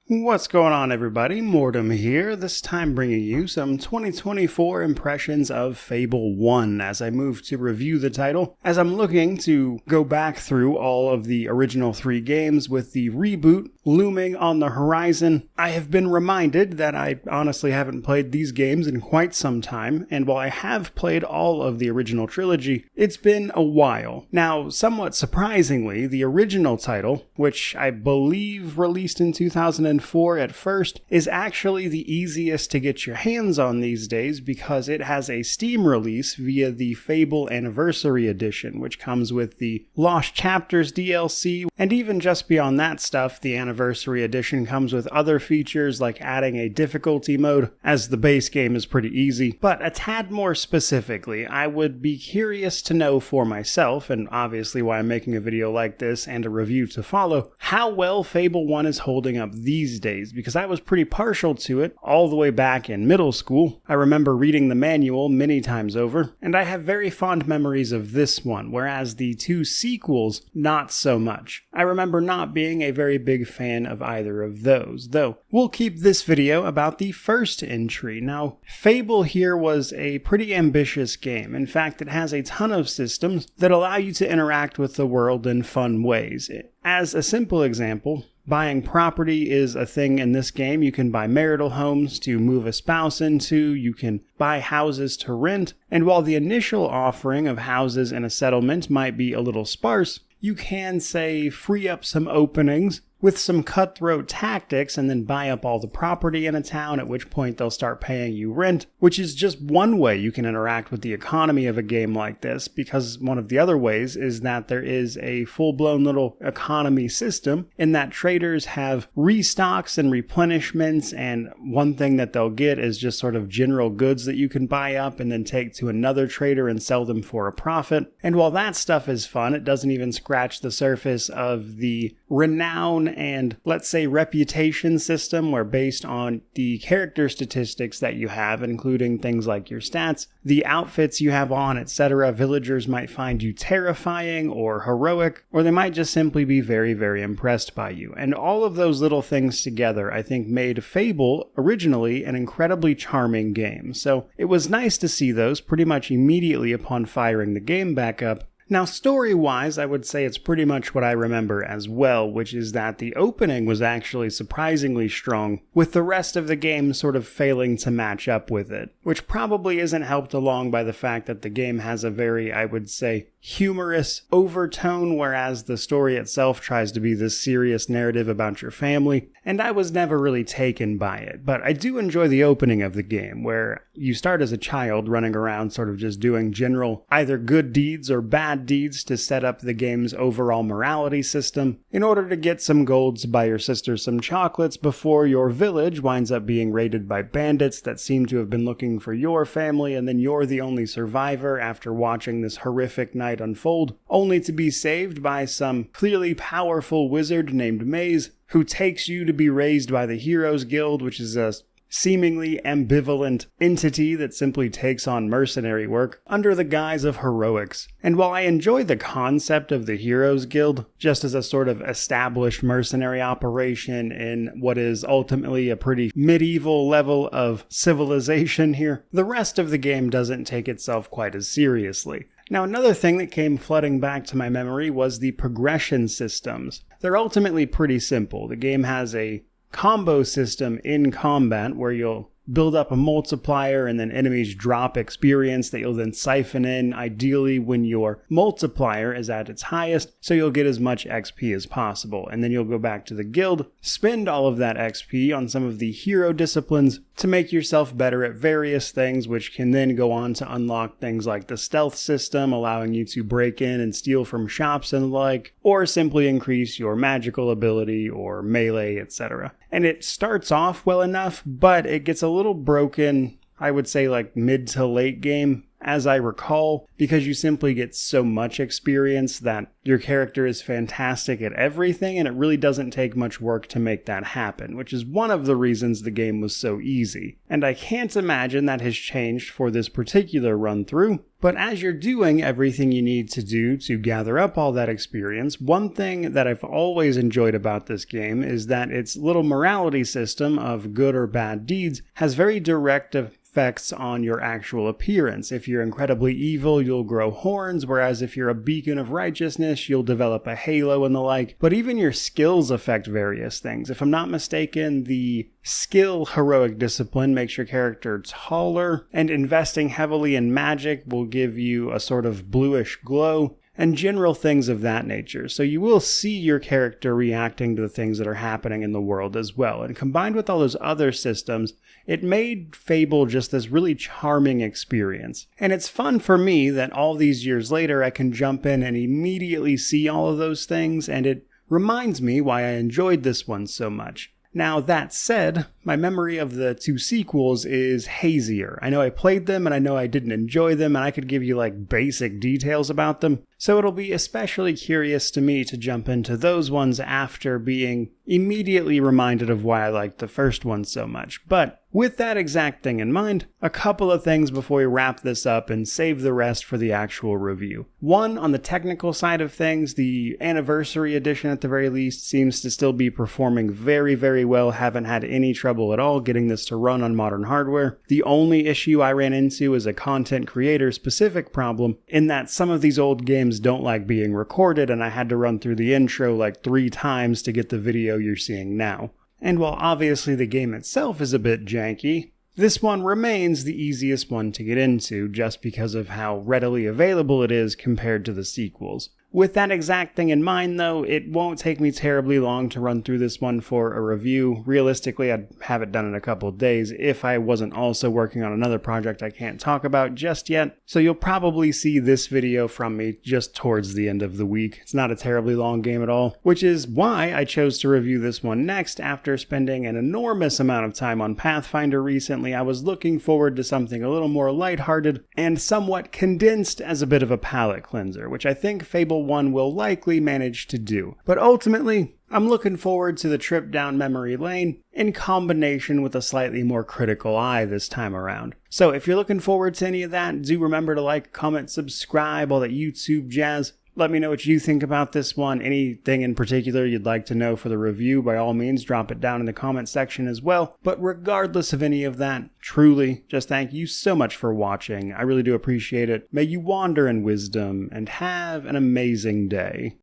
What's going on, everybody? Mortem here, this time bringing you some 2024 impressions of Fable 1 as I move to review the title, as I'm looking to go back through all of the original 3 games with the reboot looming on the horizon. I have been reminded that I honestly haven't played these games in quite some time, and while I have played all of the original trilogy, it's been a while. Now, somewhat surprisingly, the original title, which I believe released in 2004 at first, is actually the easiest to get your hands on these days because it has a Steam release via the Fable Anniversary Edition, which comes with the Lost Chapters DLC, and even just beyond that stuff, the Anniversary Edition comes with other features like adding a difficulty mode, as the base game is pretty easy. But a tad more specifically, I would be curious to know for myself, and obviously why I'm making a video like this and a review to follow, how well Fable 1 is holding up these days, because I was pretty partial to it all the way back in middle school. I remember reading the manual many times over, and I have very fond memories of this one, whereas the 2 sequels, not so much. I remember not being a very big fan of either of those, though we'll keep this video about the first entry. Now, Fable here was a pretty ambitious game. In fact, it has a ton of systems that allow you to interact with the world in fun ways. As a simple example, buying property is a thing in this game. You can buy marital homes to move a spouse into, you can buy houses to rent, and while the initial offering of houses in a settlement might be a little sparse, you can, say, free up some openings with some cutthroat tactics and then buy up all the property in a town, at which point they'll start paying you rent, which is just one way you can interact with the economy of a game like this, because one of the other ways is that there is a full-blown little economy system in that traders have restocks and replenishments, and one thing that they'll get is just sort of general goods that you can buy up and then take to another trader and sell them for a profit. And while that stuff is fun, it doesn't even scratch the surface of the renown and, let's say, reputation system, where based on the character statistics that you have, including things like your stats, the outfits you have on, etc., villagers might find you terrifying or heroic, or they might just simply be very, very impressed by you. And all of those little things together, I think, made Fable originally an incredibly charming game. So it was nice to see those pretty much immediately upon firing the game back up. Now, story-wise, I would say it's pretty much what I remember as well, which is that the opening was actually surprisingly strong, with the rest of the game sort of failing to match up with it, which probably isn't helped along by the fact that the game has a very, I would say, humorous overtone, whereas the story itself tries to be this serious narrative about your family, and I was never really taken by it. But I do enjoy the opening of the game, where you start as a child running around sort of just doing general either good deeds or bad deeds to set up the game's overall morality system in order to get some gold to buy your sister some chocolates before your village winds up being raided by bandits that seem to have been looking for your family, and then you're the only survivor after watching this horrific night unfold, only to be saved by some clearly powerful wizard named Maze, who takes you to be raised by the Heroes Guild, which is a seemingly ambivalent entity that simply takes on mercenary work under the guise of heroics. And while I enjoy the concept of the Heroes Guild, just as a sort of established mercenary operation in what is ultimately a pretty medieval level of civilization here, the rest of the game doesn't take itself quite as seriously. Now, another thing that came flooding back to my memory was the progression systems. They're ultimately pretty simple. The game has a combo system in combat where you'll build up a multiplier and then enemies drop experience that you'll then siphon in, ideally when your multiplier is at its highest, so you'll get as much XP as possible. And then you'll go back to the guild, spend all of that XP on some of the hero disciplines to make yourself better at various things, which can then go on to unlock things like the stealth system, allowing you to break in and steal from shops and the like, or simply increase your magical ability or melee, etc. And it starts off well enough, but it gets a little broken, I would say, like mid to late game, as I recall, because you simply get so much experience that your character is fantastic at everything, and it really doesn't take much work to make that happen, which is one of the reasons the game was so easy. And I can't imagine that has changed for this particular run-through, but as you're doing everything you need to do to gather up all that experience, one thing that I've always enjoyed about this game is that its little morality system of good or bad deeds has very direct effects on your actual appearance. If you're incredibly evil, you'll grow horns, whereas if you're a beacon of righteousness, you'll develop a halo and the like. But even your skills affect various things. If I'm not mistaken, the skill heroic discipline makes your character taller, and investing heavily in magic will give you a sort of bluish glow, and general things of that nature. So you will see your character reacting to the things that are happening in the world as well. And combined with all those other systems, it made Fable just this really charming experience. And it's fun for me that all these years later I can jump in and immediately see all of those things, and it reminds me why I enjoyed this one so much. Now, that said, my memory of the two sequels is hazier. I know I played them, and I know I didn't enjoy them, and I could give you like basic details about them. So it'll be especially curious to me to jump into those ones after being immediately reminded of why I liked the first one so much. But with that exact thing in mind, a couple of things before we wrap this up and save the rest for the actual review. One, on the technical side of things, the Anniversary Edition at the very least seems to still be performing very, very well. Haven't had any trouble at all getting this to run on modern hardware. The only issue I ran into is a content creator specific problem in that some of these old games don't like being recorded, and I had to run through the intro like 3 times to get the video you're seeing now. And while obviously the game itself is a bit janky, this one remains the easiest one to get into just because of how readily available it is compared to the sequels. With that exact thing in mind though, it won't take me terribly long to run through this one for a review. Realistically, I'd have it done in a couple of days if I wasn't also working on another project I can't talk about just yet. So you'll probably see this video from me just towards the end of the week. It's not a terribly long game at all, which is why I chose to review this one next after spending an enormous amount of time on Pathfinder recently. I was looking forward to something a little more lighthearted and somewhat condensed as a bit of a palate cleanser, which I think Fable 1 will likely manage to do. But ultimately, I'm looking forward to the trip down memory lane in combination with a slightly more critical eye this time around. So if you're looking forward to any of that, do remember to like, comment, subscribe, all that YouTube jazz. Let me know what you think about this one. Anything in particular you'd like to know for the review, by all means, drop it down in the comment section as well. But regardless of any of that, truly, just thank you so much for watching. I really do appreciate it. May you wander in wisdom and have an amazing day.